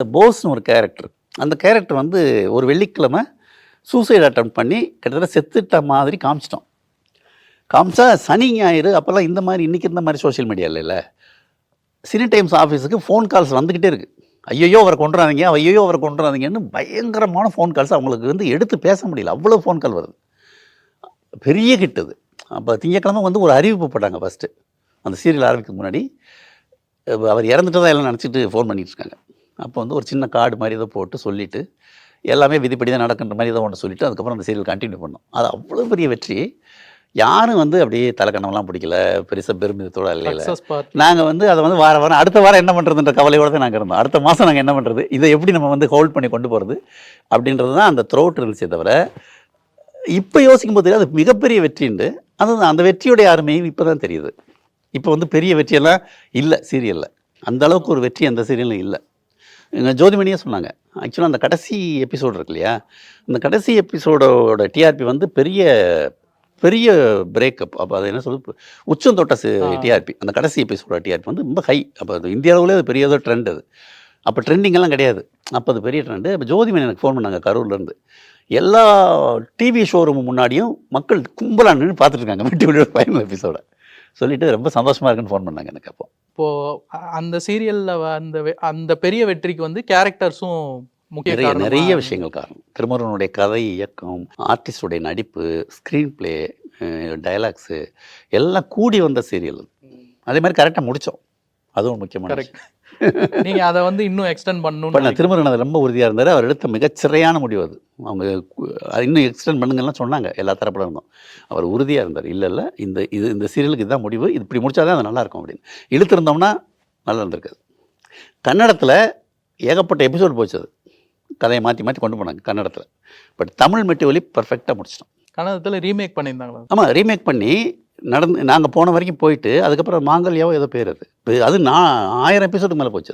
போஸ்னு ஒரு கேரக்டர். அந்த கேரக்டர் வந்து ஒரு வெள்ளிக்கிழமை சூசைட் அட்டெம்ப்ட் பண்ணி கிட்டத்தட்ட செத்துட்ட மாதிரி காமிச்சிட்டோம். காமிச்சா சனி ஞாயிறு அப்போல்லாம் இந்த மாதிரி இன்றைக்கி இருந்த மாதிரி சோஷியல் மீடியா இல்லைல்ல. சினி டைம்ஸ் ஆஃபீஸுக்கு ஃபோன் கால்ஸ் வந்துக்கிட்டே இருக்குது. ஐயோ அவரை கொண்டுறாதீங்க, ஐயோ அவரை கொண்டுறாதீங்கன்னு பயங்கரமான ஃபோன் கால்ஸ். அவங்களுக்கு வந்து எடுத்து பேச முடியல, அவ்வளோ ஃபோன் கால் வருது. பெரிய ஹிட் அது. அப்போ திங்கக்கிழமை வந்து ஒரு அறிவிப்பு போட்டாங்க ஃபஸ்ட்டு. அந்த சீரியல் ஆரம்பிக்கிறதுக்கு முன்னாடி அவர் இறந்துட்டதா எல்லாம் நினச்சிட்டு ஃபோன் பண்ணிகிட்டு இருக்காங்க. அப்போ வந்து ஒரு சின்ன கார்டு மாதிரி ஏதோ போட்டு சொல்லிவிட்டு எல்லாமே விதிப்படி தான் நடக்கின்ற மாதிரி ஏதோ ஒன்று சொல்லிவிட்டு அதுக்கப்புறம் அந்த சீரியல் கண்டினியூ பண்ணோம். அது அவ்வளோ பெரிய வெற்றி. யாரும் வந்து அப்படியே தலைக்கணம்லாம் பிடிக்கல, பெருசாக பெருமிதத்தோடு இல்லையில. நாங்கள் வந்து அதை வந்து வாரம் அடுத்த வாரம் என்ன பண்ணுறதுன்ற கவலையோடு தான் நாங்கள் இருந்தோம். அடுத்த மாதம் நாங்கள் என்ன பண்ணுறது, இதை எப்படி நம்ம வந்து ஹோல்ட் பண்ணி கொண்டு போகிறது அப்படின்றது தான் அந்த த்ரோட் இருந்துச்சே தவிர, இப்போ யோசிக்கும் போது அது மிகப்பெரிய வெற்றிண்டு. அதுதான் அந்த வெற்றியுடைய அருமையும் இப்போ தான் தெரியுது. இப்போ வந்து பெரிய வெற்றியெல்லாம் இல்லை சீரியலில். அந்த அளவுக்கு ஒரு வெற்றி அந்த சீரியலும் இல்லை. எங்கள் ஜோதிமணியே சொன்னாங்க. ஆக்சுவலாக அந்த கடைசி எபிசோடு இருக்கு இல்லையா, அந்த கடைசி எபிசோடோட டிஆர்பி வந்து பெரிய பெரிய பிரேக்கப். அப்போ அது என்ன சொல்லுது, உச்சம் தொட்ட டிஆர்பி. அந்த கடைசி எபிசோட டிஆர்பி வந்து ரொம்ப ஹை. அப்போ அது இந்தியாவிலே அது பெரிய ஏதோ ட்ரெண்ட் அது. அப்போ ட்ரெண்டிங்கெல்லாம் கிடையாது. அப்போ அது பெரிய ட்ரெண்டு. இப்போ ஜோதிமணி எனக்கு ஃபோன் பண்ணாங்க கரூர்லேருந்து. எல்லா டிவி ஷோரூம் முன்னாடியும் மக்கள் கும்பலாக நின்று பார்த்துட்ருக்காங்க வெட்டியோட ஃபைனல் எபிசோட சொல்லிட்டு ரொம்ப சந்தோஷமாக இருக்குன்னு ஃபோன் பண்ணாங்க எனக்கு. இப்போது அந்த சீரியலில் அந்த பெரிய வெற்றிக்கு வந்து கேரக்டர்ஸும் முக்கிய நிறைய விஷயங்கள் காரணம். திருமுருகனுடைய கதை, இயக்கம், ஆர்டிஸ்டுடைய நடிப்பு, ஸ்க்ரீன் பிளே, டயலாக்ஸு எல்லாம் கூடி வந்த சீரியல். அதே மாதிரி கரெக்டாக முடித்தோம். அதுவும் முக்கியமான. கரெக்ட். நீங்கள் அதை வந்து இன்னும் எக்ஸ்டெண்ட் பண்ணணும். திருமுருகன் அது ரொம்ப உறுதியாக இருந்தார். அவர் எடுத்த மிகச்சிறையான முடிவு அது. அவங்க இன்னும் எக்ஸ்டெண்ட் பண்ணுங்கலாம் சொன்னாங்க, எல்லா தரப்பில் இருந்தோம். அவர் உறுதியாக இருந்தார். இல்லை இந்த சீரியலுக்கு இதுதான் முடிவு, இது இப்படி முடித்தா தான் அது நல்லாயிருக்கும் அப்படின்னு. இழுத்துருந்தோம்னா நல்லா இருந்திருக்காது. கன்னடத்தில் ஏகப்பட்ட எபிசோடு போச்சு. அது கதையை மாற்றி மாற்றி கொண்டு போனாங்க கன்னடத்தில். பட் தமிழ் மெட்டிவலி பர்ஃபெக்டாக முடிச்சிட்டோம். கன்னடத்தில் ரீமேக் பண்ணியிருந்தாங்களா? ஆமாம், ரீமேக் பண்ணி நாங்கள் போன வரைக்கும் போயிட்டு அதுக்கப்புறம் மாங்கல்யாவோ ஏதோ பேர் அது. அது 1000 எபிசோடுக்கு மேலே போச்சு.